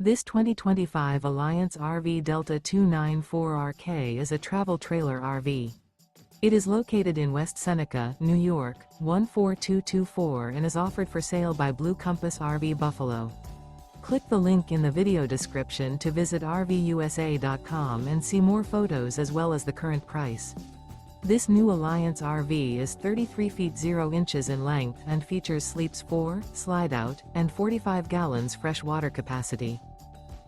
This 2025 Alliance RV Delta 294RK is a travel trailer RV. It is located in West Seneca, New York, 14224 and is offered for sale by Blue Compass RV Buffalo. Click the link in the video description to visit RVUSA.com and see more photos as well as the current price. This new Alliance RV is 33 feet 0 inches in length and features sleeps 4, slide-out, and 45 gallons fresh water capacity.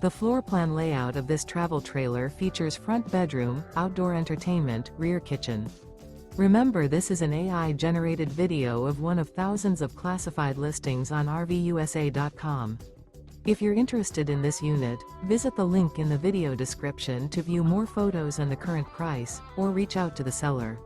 The floor plan layout of this travel trailer features front bedroom, outdoor entertainment, rear kitchen. Remember, this is an AI-generated video of one of thousands of classified listings on RVUSA.com. If you're interested in this unit, visit the link in the video description to view more photos and the current price, or reach out to the seller.